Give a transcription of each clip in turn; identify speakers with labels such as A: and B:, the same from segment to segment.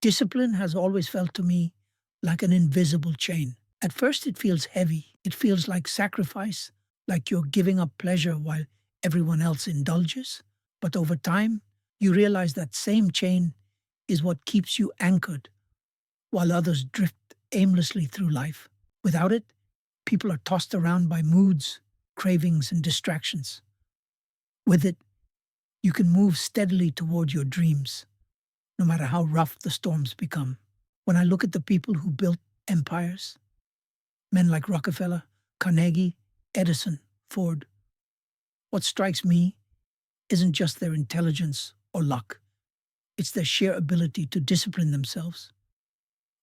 A: Discipline has always felt to me like an invisible chain. At first, it feels heavy. It feels like sacrifice, like you're giving up pleasure while everyone else indulges. But over time, you realize that same chain is what keeps you anchored while others drift aimlessly through life. Without it, people are tossed around by moods, cravings, and distractions. With it, you can move steadily toward your dreams, no matter how rough the storms become. When I look at the people who built empires, men like Rockefeller, Carnegie, Edison, Ford, what strikes me isn't just their intelligence or luck, it's their sheer ability to discipline themselves.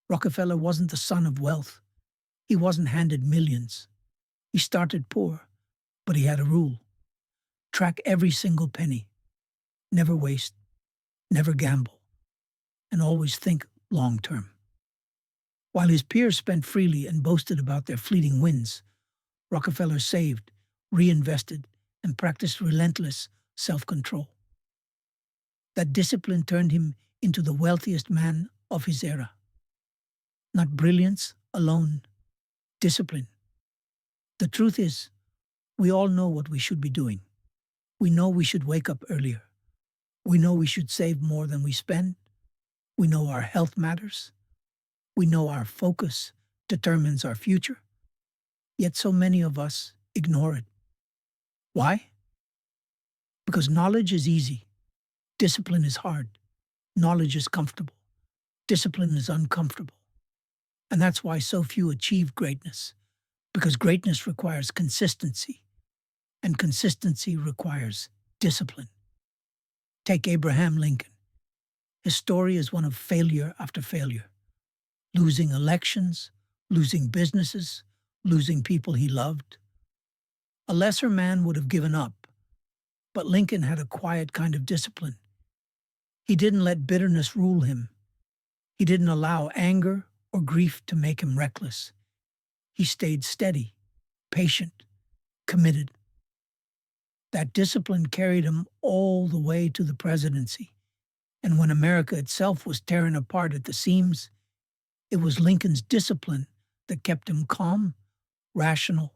A: Rockefeller wasn't the son of wealth. He wasn't handed millions. He started poor, but he had a rule: track every single penny, never waste, never gamble, and always think long term. While his peers spent freely and boasted about their fleeting wins, Rockefeller saved, reinvested, and practiced relentless self-control. That discipline turned him into the wealthiest man of his era. Not brilliance alone, discipline. The truth is, we all know what we should be doing. We know we should wake up earlier. We know we should save more than we spend. We know our health matters. We know our focus determines our future. Yet so many of us ignore it. Why? Because knowledge is easy. Discipline is hard. Knowledge is comfortable. Discipline is uncomfortable. And that's why so few achieve greatness. Because greatness requires consistency. And consistency requires discipline. Take Abraham Lincoln. His story is one of failure after failure. Losing elections, losing businesses, losing people he loved. A lesser man would have given up, but Lincoln had a quiet kind of discipline. He didn't let bitterness rule him. He didn't allow anger or grief to make him reckless. He stayed steady, patient, committed. That discipline carried him all the way to the presidency. And when America itself was tearing apart at the seams, it was Lincoln's discipline that kept him calm, rational,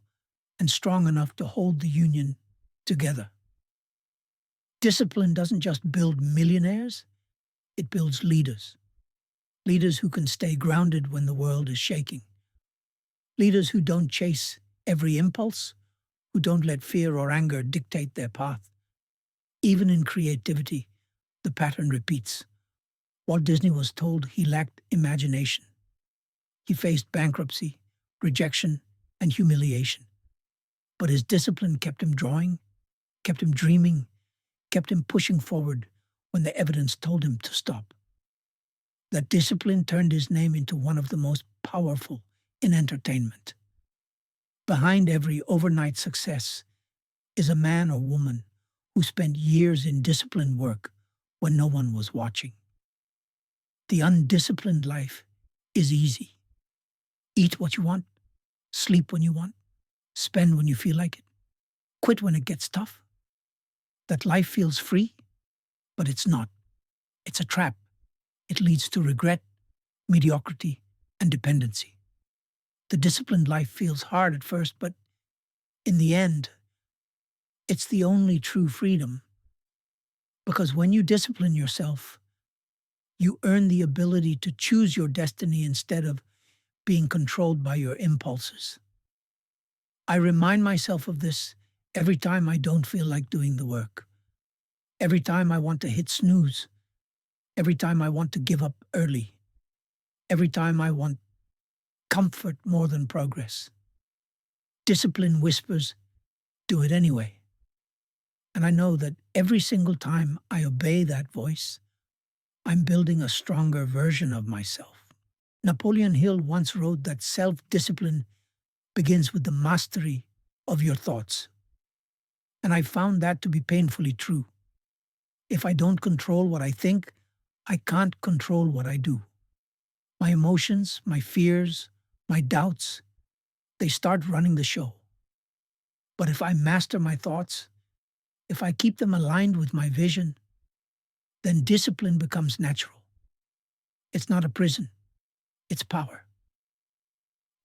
A: and strong enough to hold the Union together. Discipline doesn't just build millionaires, it builds leaders. Leaders who can stay grounded when the world is shaking. Leaders who don't chase every impulse, who don't let fear or anger dictate their path. Even in creativity, the pattern repeats. Walt Disney was told he lacked imagination. He faced bankruptcy, rejection, and humiliation. But his discipline kept him drawing, kept him dreaming, kept him pushing forward when the evidence told him to stop. That discipline turned his name into one of the most powerful in entertainment. Behind every overnight success is a man or woman who spent years in disciplined work when no one was watching. The undisciplined life is easy. Eat what you want, sleep when you want, spend when you feel like it, quit when it gets tough. That life feels free, but it's not. It's a trap. It leads to regret, mediocrity, and dependency. The disciplined life feels hard at first, but in the end, it's the only true freedom. Because when you discipline yourself, you earn the ability to choose your destiny instead of being controlled by your impulses. I remind myself of this every time I don't feel like doing the work. Every time I want to hit snooze. Every time I want to give up early. Every time I want comfort more than progress. Discipline whispers, do it anyway. And I know that every single time I obey that voice, I'm building a stronger version of myself. Napoleon Hill once wrote that self-discipline begins with the mastery of your thoughts. And I found that to be painfully true. If I don't control what I think, I can't control what I do. My emotions, my fears, my doubts, they start running the show. But if I master my thoughts, if I keep them aligned with my vision, then discipline becomes natural. It's not a prison, it's power.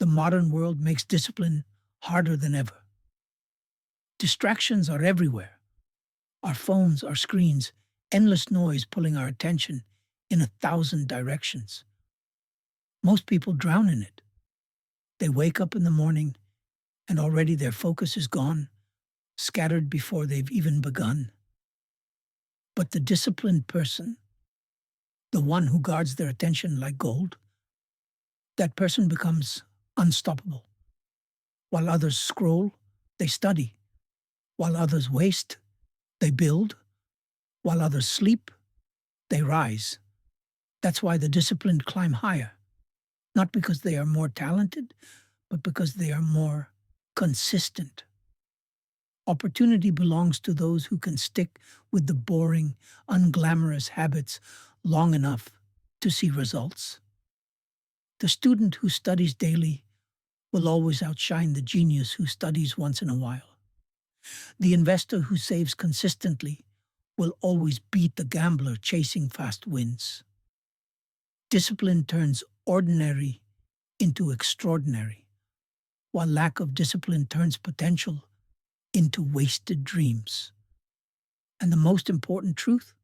A: The modern world makes discipline harder than ever. Distractions are everywhere. Our phones, our screens, endless noise pulling our attention in 1,000 directions. Most people drown in it. They wake up in the morning and already their focus is gone, scattered before they've even begun. But the disciplined person, the one who guards their attention like gold, that person becomes unstoppable. While others scroll, they study. While others waste, they build. While others sleep, they rise. That's why the disciplined climb higher, not because they are more talented, but because they are more consistent. Opportunity belongs to those who can stick with the boring, unglamorous habits long enough to see results. The student who studies daily will always outshine the genius who studies once in a while. The investor who saves consistently will always beat the gambler chasing fast wins. Discipline turns ordinary into extraordinary, while lack of discipline turns potential into wasted dreams. And the most important truth?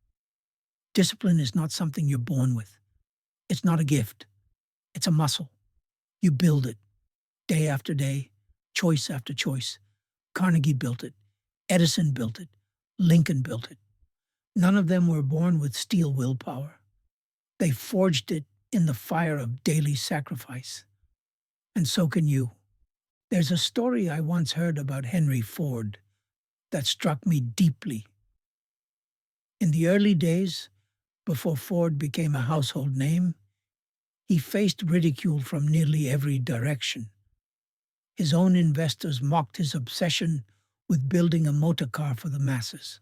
A: Discipline is not something you're born with. It's not a gift. It's a muscle. You build it, day after day, choice after choice. Carnegie built it. Edison built it. Lincoln built it. None of them were born with steel willpower. They forged it in the fire of daily sacrifice. And so can you. There's a story I once heard about Henry Ford that struck me deeply. In the early days, before Ford became a household name, he faced ridicule from nearly every direction. His own investors mocked his obsession with building a motor car for the masses.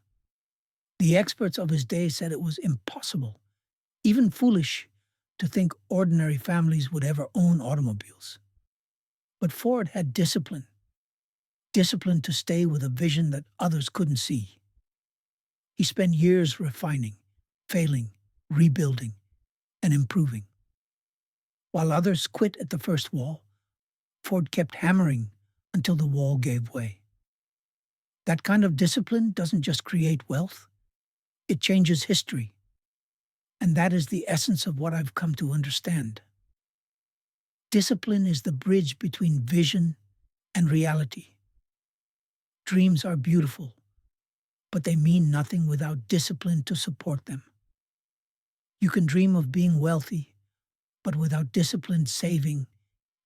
A: The experts of his day said it was impossible, even foolish, to think ordinary families would ever own automobiles. But Ford had discipline, discipline to stay with a vision that others couldn't see. He spent years refining, failing, rebuilding, and improving. While others quit at the first wall, Ford kept hammering until the wall gave way. That kind of discipline doesn't just create wealth, it changes history. And that is the essence of what I've come to understand. Discipline is the bridge between vision and reality. Dreams are beautiful, but they mean nothing without discipline to support them. You can dream of being wealthy, but without disciplined saving,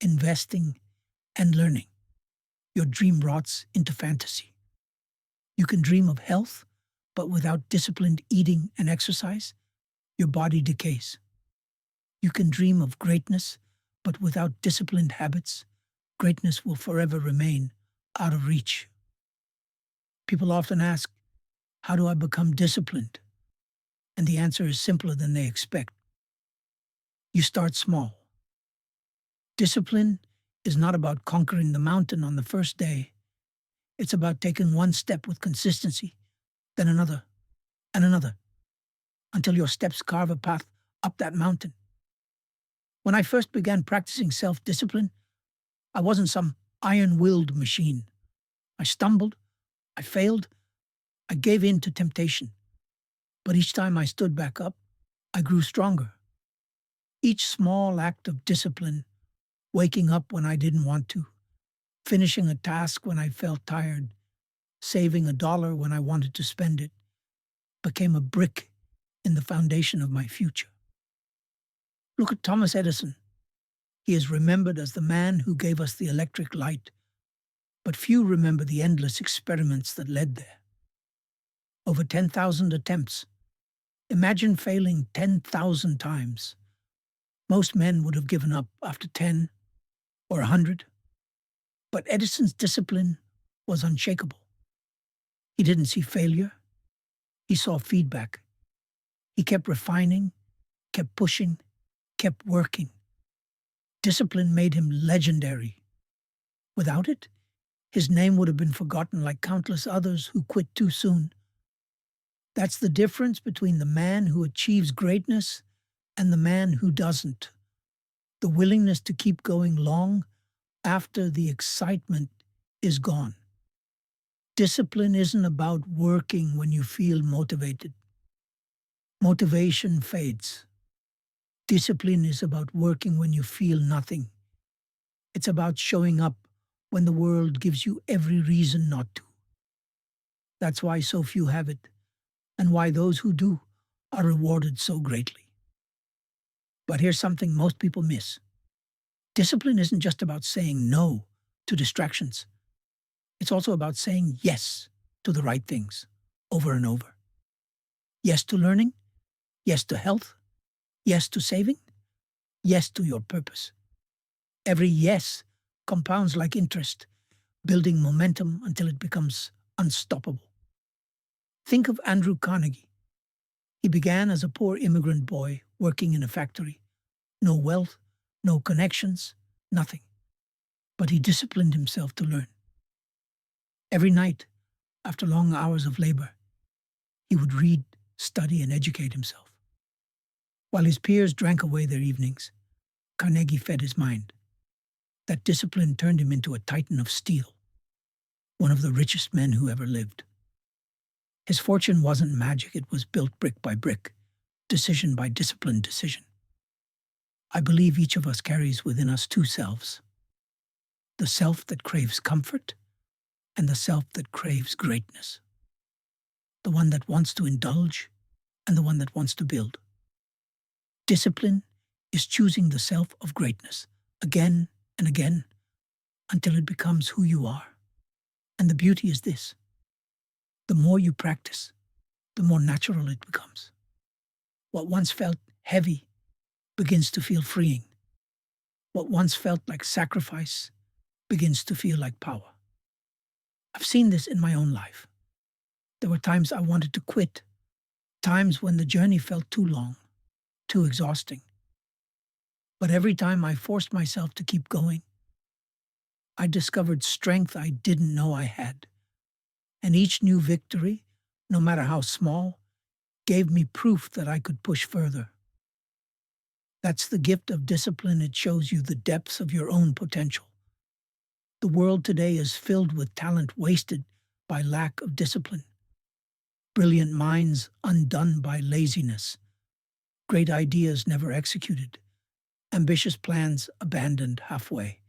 A: investing, and learning, your dream rots into fantasy. You can dream of health, but without disciplined eating and exercise, your body decays. You can dream of greatness, but without disciplined habits, greatness will forever remain out of reach. People often ask, how do I become disciplined? And the answer is simpler than they expect. You start small. Discipline is not about conquering the mountain on the first day. It's about taking one step with consistency, then another, and another, until your steps carve a path up that mountain. When I first began practicing self-discipline, I wasn't some iron-willed machine. I stumbled, I failed, I gave in to temptation. But each time I stood back up, I grew stronger. Each small act of discipline, waking up when I didn't want to, finishing a task when I felt tired, saving $1 when I wanted to spend it, became a brick in the foundation of my future. Look at Thomas Edison. He is remembered as the man who gave us the electric light, but few remember the endless experiments that led there. Over 10,000 attempts. Imagine failing 10,000 times. Most men would have given up after 10 or 100. But Edison's discipline was unshakable. He didn't see failure. He saw feedback. He kept refining, kept pushing, kept working. Discipline made him legendary. Without it, his name would have been forgotten like countless others who quit too soon. That's the difference between the man who achieves greatness and the man who doesn't. The willingness to keep going long after the excitement is gone. Discipline isn't about working when you feel motivated. Motivation fades. Discipline is about working when you feel nothing. It's about showing up when the world gives you every reason not to. That's why so few have it, and why those who do are rewarded so greatly. But here's something most people miss. Discipline isn't just about saying no to distractions. It's also about saying yes to the right things over and over. Yes to learning, yes to health, yes to saving, yes to your purpose. Every yes compounds like interest, building momentum until it becomes unstoppable. Think of Andrew Carnegie. He began as a poor immigrant boy working in a factory. No wealth, no connections, nothing. But he disciplined himself to learn. Every night, after long hours of labor, he would read, study, and educate himself. While his peers drank away their evenings, Carnegie fed his mind. That discipline turned him into a titan of steel, one of the richest men who ever lived. His fortune wasn't magic, it was built brick by brick, decision by disciplined decision. I believe each of us carries within us two selves: the self that craves comfort and the self that craves greatness, the one that wants to indulge and the one that wants to build. Discipline is choosing the self of greatness again and again until it becomes who you are. And the beauty is this: the more you practice, the more natural it becomes. What once felt heavy begins to feel freeing. What once felt like sacrifice begins to feel like power. I've seen this in my own life. There were times I wanted to quit, times when the journey felt too long, too exhausting. But every time I forced myself to keep going, I discovered strength I didn't know I had. And each new victory, no matter how small, gave me proof that I could push further. That's the gift of discipline. It shows you the depths of your own potential. The world today is filled with talent wasted by lack of discipline. Brilliant minds undone by laziness. Great ideas never executed. Ambitious plans abandoned halfway.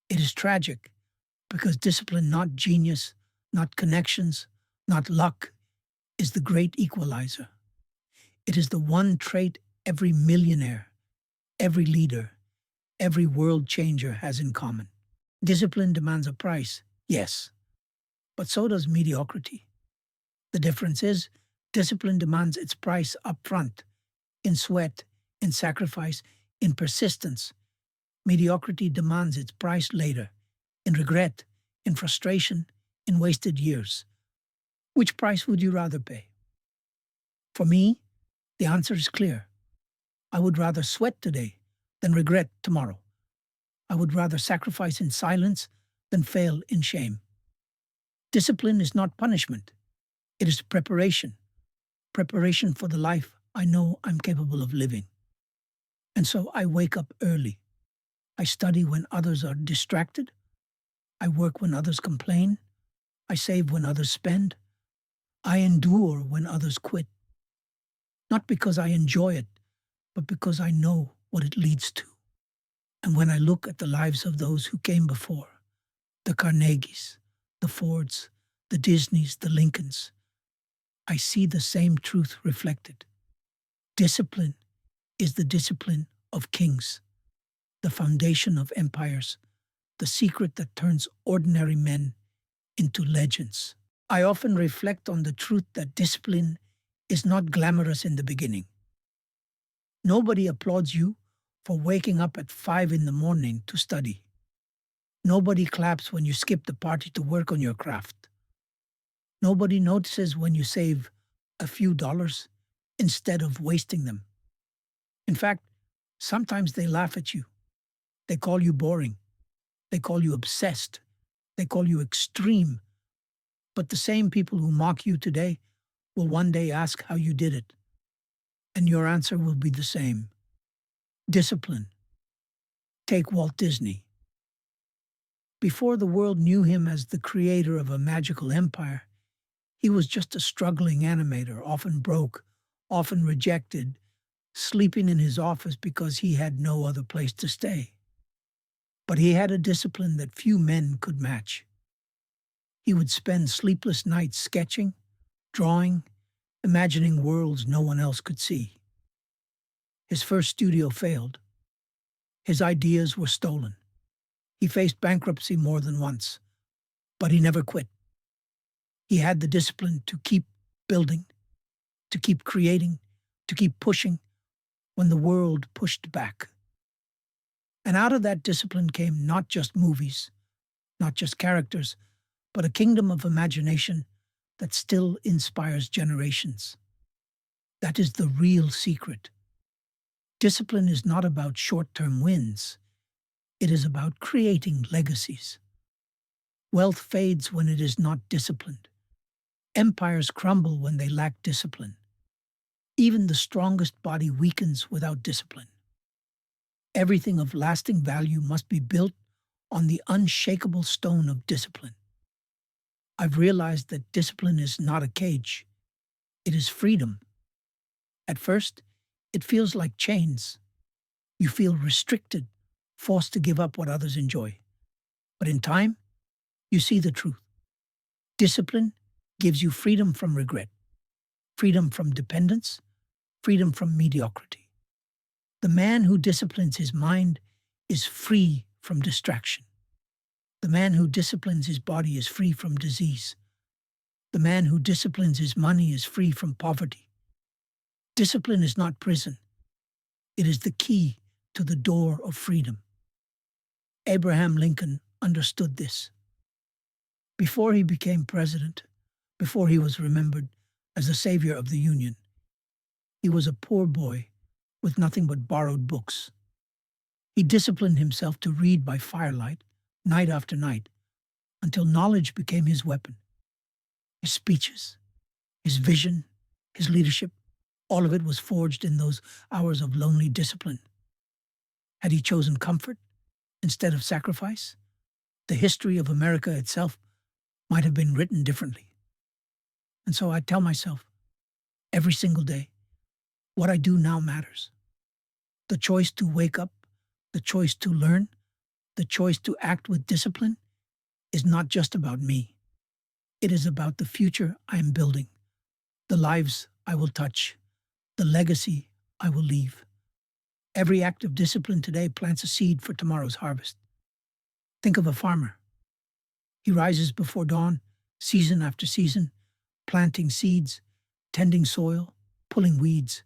A: It is tragic because discipline, not genius, not connections, not luck, is the great equalizer. It is the one trait every millionaire, every leader, every world changer has in common. Discipline demands a price, yes, but so does mediocrity. The difference is, discipline demands its price up front, in sweat, in sacrifice, in persistence. Mediocrity demands its price later, in regret, in frustration, in wasted years. Which price would you rather pay? For me, the answer is clear. I would rather sweat today than regret tomorrow. I would rather sacrifice in silence than fail in shame. Discipline is not punishment. It is preparation. Preparation for the life I know I'm capable of living. And so I wake up early. I study when others are distracted. I work when others complain. I save when others spend. I endure when others quit. Not because I enjoy it, but because I know what it leads to. And when I look at the lives of those who came before, the Carnegies, the Fords, the Disneys, the Lincolns, I see the same truth reflected. Discipline is the discipline of kings, the foundation of empires, the secret that turns ordinary men into legends. I often reflect on the truth that discipline is not glamorous in the beginning. Nobody applauds you for waking up at 5 in the morning to study. Nobody claps when you skip the party to work on your craft. Nobody notices when you save a few dollars instead of wasting them. In fact, sometimes they laugh at you. They call you boring. They call you obsessed. They call you extreme. But the same people who mock you today will one day ask how you did it. And your answer will be the same. Discipline. Take Walt Disney. Before the world knew him as the creator of a magical empire, he was just a struggling animator, often broke, often rejected, sleeping in his office because he had no other place to stay. But he had a discipline that few men could match. He would spend sleepless nights sketching, drawing, imagining worlds no one else could see. His first studio failed. His ideas were stolen. He faced bankruptcy more than once, but he never quit. He had the discipline to keep building, to keep creating, to keep pushing when the world pushed back. And out of that discipline came not just movies, not just characters, but a kingdom of imagination that still inspires generations. That is the real secret. Discipline is not about short-term wins. It is about creating legacies. Wealth fades when it is not disciplined. Empires crumble when they lack discipline. Even the strongest body weakens without discipline. Everything of lasting value must be built on the unshakable stone of discipline. I've realized that discipline is not a cage. It is freedom. At first, it feels like chains. You feel restricted, forced to give up what others enjoy. But in time, you see the truth. Discipline gives you freedom from regret, freedom from dependence, freedom from mediocrity. The man who disciplines his mind is free from distraction. The man who disciplines his body is free from disease. The man who disciplines his money is free from poverty. Discipline is not prison. It is the key to the door of freedom. Abraham Lincoln understood this. Before he became president, before he was remembered as the savior of the Union, he was a poor boy with nothing but borrowed books. He disciplined himself to read by firelight, night after night, until knowledge became his weapon. His speeches, his vision, his leadership, all of it was forged in those hours of lonely discipline. Had he chosen comfort instead of sacrifice, the history of America itself might have been written differently. And so I tell myself, every single day, what I do now matters. The choice to wake up, the choice to learn, the choice to act with discipline is not just about me. It is about the future I am building, the lives I will touch, the legacy I will leave. Every act of discipline today plants a seed for tomorrow's harvest. Think of a farmer. He rises before dawn, season after season, planting seeds, tending soil, pulling weeds.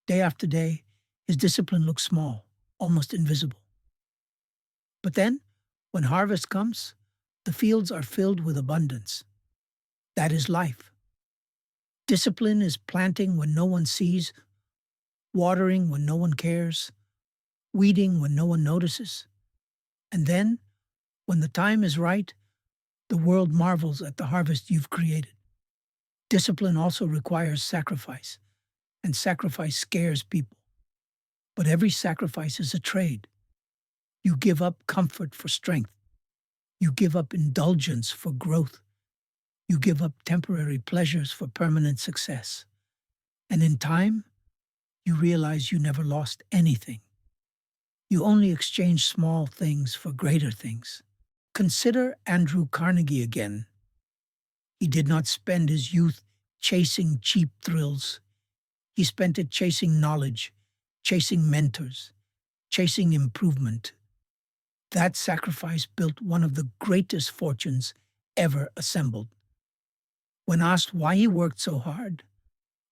A: Day after day, his discipline looks small, almost invisible. But then, when harvest comes, the fields are filled with abundance. That is life. Discipline is planting when no one sees, watering when no one cares, weeding when no one notices. And then, when the time is right, the world marvels at the harvest you've created. Discipline also requires sacrifice, and sacrifice scares people. But every sacrifice is a trade. You give up comfort for strength. You give up indulgence for growth. You give up temporary pleasures for permanent success. And in time, you realize you never lost anything. You only exchanged small things for greater things. Consider Andrew Carnegie again. He did not spend his youth chasing cheap thrills. He spent it chasing knowledge, chasing mentors, chasing improvement. That sacrifice built one of the greatest fortunes ever assembled. When asked why he worked so hard,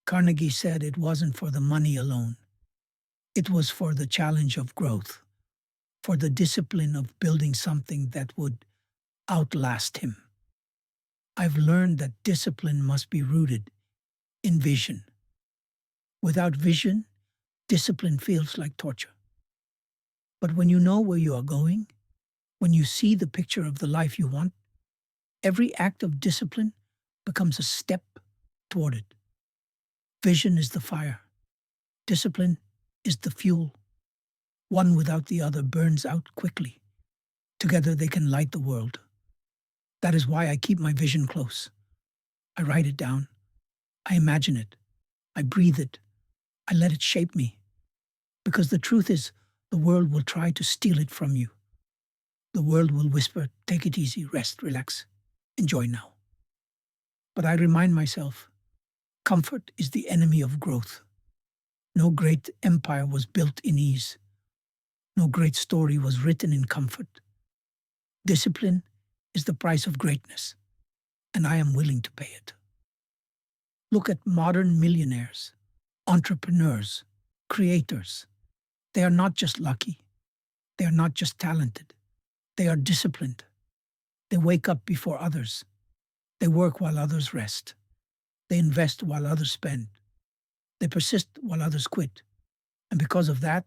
A: Carnegie said it wasn't for the money alone. It was for the challenge of growth, for the discipline of building something that would outlast him. I've learned that discipline must be rooted in vision. Without vision, discipline feels like torture. But when you know where you are going, when you see the picture of the life you want, every act of discipline becomes a step toward it. Vision is the fire. Discipline is the fuel. One without the other burns out quickly. Together they can light the world. That is why I keep my vision close. I write it down. I imagine it. I breathe it. I let it shape me. Because the truth is, the world will try to steal it from you. The world will whisper, take it easy, rest, relax, enjoy now. But I remind myself, comfort is the enemy of growth. No great empire was built in ease. No great story was written in comfort. Discipline is the price of greatness, and I am willing to pay it. Look at modern millionaires, entrepreneurs, creators. They are not just lucky. They are not just talented. They are disciplined. They wake up before others. They work while others rest. They invest while others spend. They persist while others quit. And because of that,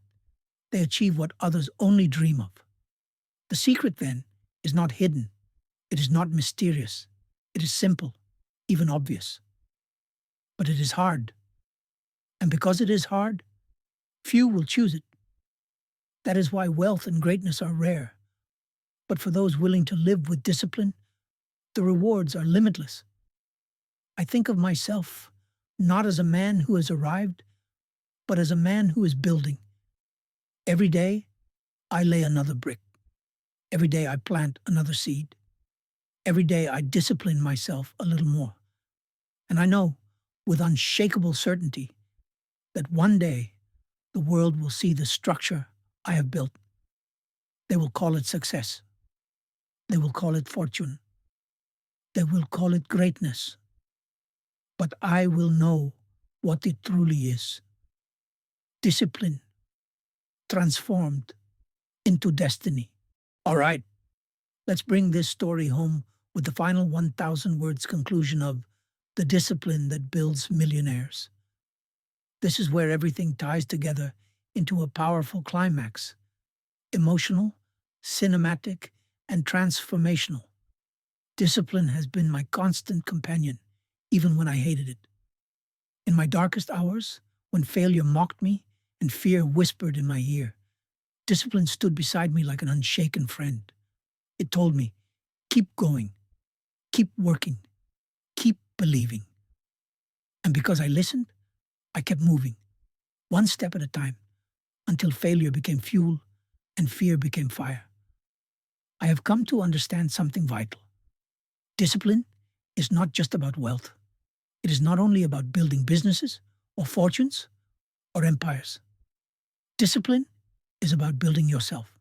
A: they achieve what others only dream of. The secret, then, is not hidden. It is not mysterious. It is simple, even obvious. But it is hard. And because it is hard, few will choose it. That is why wealth and greatness are rare. But for those willing to live with discipline, the rewards are limitless. I think of myself not as a man who has arrived, but as a man who is building. Every day, I lay another brick. Every day, I plant another seed. Every day, I discipline myself a little more. And I know, with unshakable certainty, that one day the world will see the structure I have built. They will call it success. They will call it fortune. They will call it greatness. But I will know what it truly is. Discipline transformed into destiny. All right, let's bring this story home with the final 1,000 words conclusion of The Discipline That Builds Millionaires. This is where everything ties together into a powerful climax. Emotional, cinematic, and transformational. Discipline has been my constant companion, even when I hated it. In my darkest hours, when failure mocked me and fear whispered in my ear, discipline stood beside me like an unshaken friend. It told me, keep going, keep working, keep believing. And because I listened, I kept moving, one step at a time, until failure became fuel and fear became fire. I have come to understand something vital. Discipline is not just about wealth. It is not only about building businesses or fortunes or empires. Discipline is about building yourself.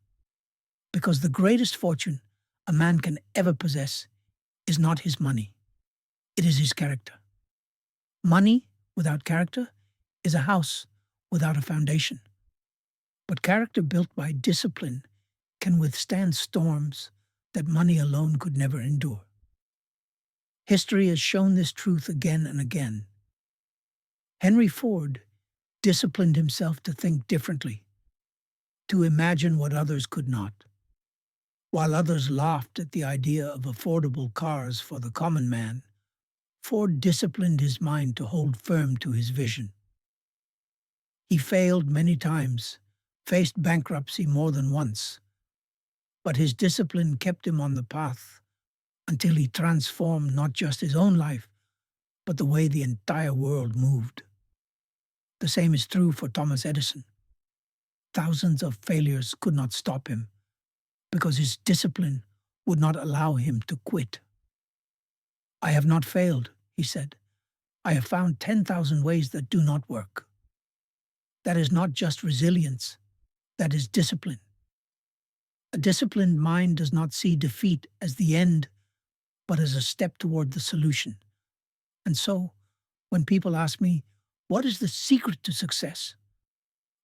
A: Because the greatest fortune a man can ever possess is not his money. It is his character. Money without character is a house without a foundation. But character built by discipline can withstand storms that money alone could never endure. History has shown this truth again and again. Henry Ford disciplined himself to think differently, to imagine what others could not. While others laughed at the idea of affordable cars for the common man, Ford disciplined his mind to hold firm to his vision. He failed many times, faced bankruptcy more than once, but his discipline kept him on the path until he transformed not just his own life, but the way the entire world moved. The same is true for Thomas Edison. Thousands of failures could not stop him because his discipline would not allow him to quit. I have not failed, he said. I have found 10,000 ways that do not work. That is not just resilience, that is discipline. A disciplined mind does not see defeat as the end, but as a step toward the solution. And so, when people ask me, what is the secret to success?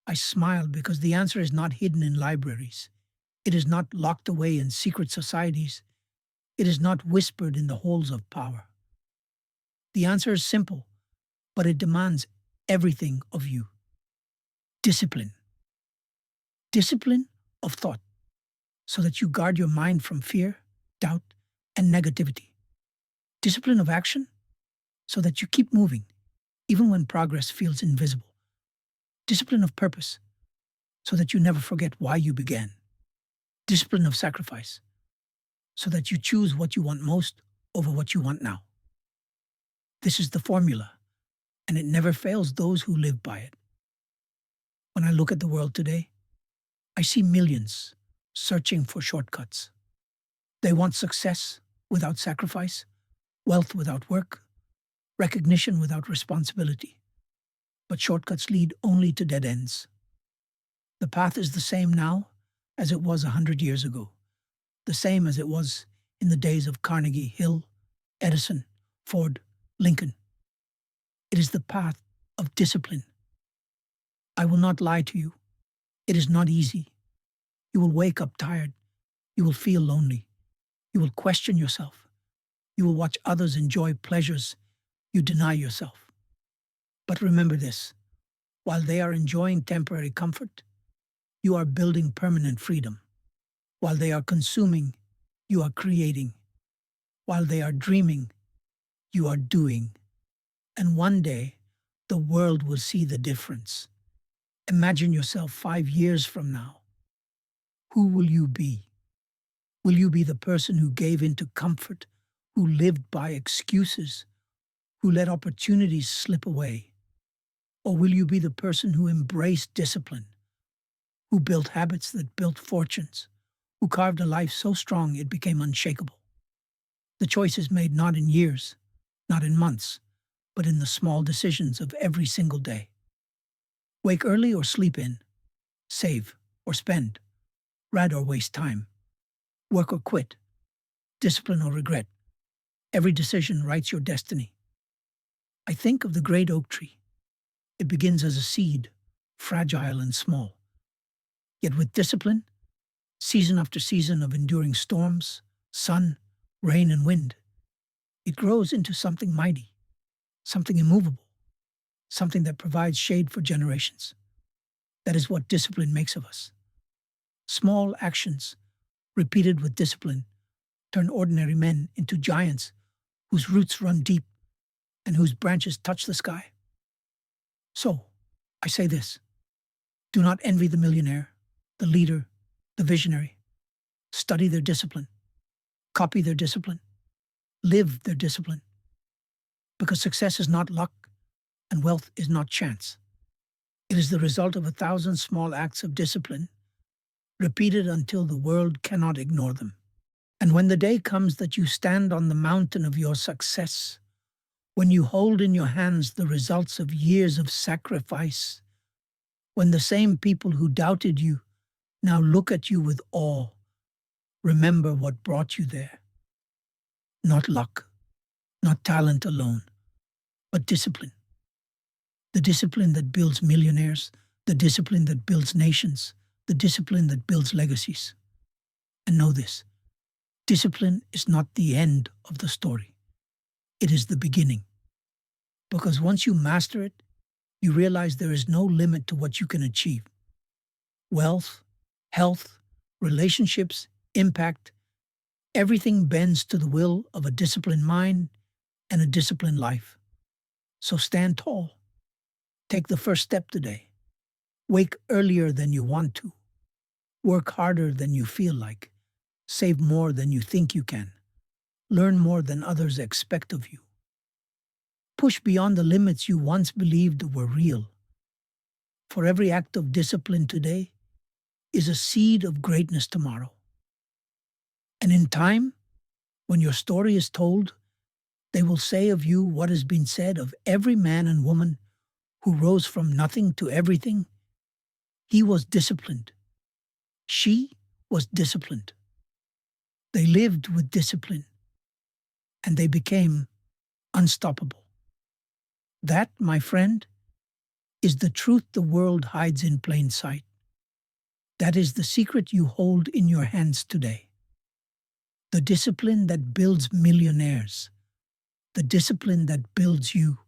A: I smile because the answer is not hidden in libraries. It is not locked away in secret societies. It is not whispered in the halls of power. The answer is simple, but it demands everything of you. Discipline. Discipline of thought, so that you guard your mind from fear, doubt, and negativity. Discipline of action, so that you keep moving, even when progress feels invisible. Discipline of purpose, so that you never forget why you began. Discipline of sacrifice, so that you choose what you want most over what you want now. This is the formula, and it never fails those who live by it. When I look at the world today, I see millions searching for shortcuts. They want success without sacrifice, wealth without work, recognition without responsibility. But shortcuts lead only to dead ends. The path is the same now as it was 100 years ago, the same as it was in the days of Carnegie, Hill, Edison, Ford, Lincoln. It is the path of discipline. I will not lie to you. It is not easy. You will wake up tired. You will feel lonely. You will question yourself. You will watch others enjoy pleasures you deny yourself. But remember this, while they are enjoying temporary comfort, you are building permanent freedom. While they are consuming, you are creating. While they are dreaming, you are doing. And one day, the world will see the difference. Imagine yourself 5 years from now. Who will you be? Will you be the person who gave into comfort, who lived by excuses, who let opportunities slip away? Or will you be the person who embraced discipline, who built habits that built fortunes, who carved a life so strong it became unshakable? The choice is made not in years, not in months, but in the small decisions of every single day. Wake early or sleep in, save or spend, ride or waste time, work or quit, discipline or regret. Every decision writes your destiny. I think of the great oak tree. It begins as a seed, fragile and small. Yet with discipline, season after season of enduring storms, sun, rain, and wind, it grows into something mighty, something immovable, something that provides shade for generations. That is what discipline makes of us. Small actions, repeated with discipline, turn ordinary men into giants whose roots run deep and whose branches touch the sky. So, I say this, do not envy the millionaire, the leader, the visionary. Study their discipline, copy their discipline, live their discipline. Because success is not luck, and wealth is not chance. It is the result of 1,000 small acts of discipline, repeated until the world cannot ignore them. And when the day comes that you stand on the mountain of your success, when you hold in your hands the results of years of sacrifice, when the same people who doubted you now look at you with awe, remember what brought you there. Not luck, not talent alone, but discipline. The discipline that builds millionaires, the discipline that builds nations, the discipline that builds legacies. And know this, discipline is not the end of the story. It is the beginning. Because once you master it, you realize there is no limit to what you can achieve. Wealth, health, relationships, impact, everything bends to the will of a disciplined mind and a disciplined life. So stand tall. Take the first step today. Wake earlier than you want to. Work harder than you feel like. Save more than you think you can. Learn more than others expect of you. Push beyond the limits you once believed were real. For every act of discipline today is a seed of greatness tomorrow. And in time, when your story is told, they will say of you what has been said of every man and woman who rose from nothing to everything. He was disciplined. She was disciplined. They lived with discipline, and they became unstoppable. That, my friend, is the truth the world hides in plain sight. That is the secret you hold in your hands today. The discipline that builds millionaires. The discipline that builds you.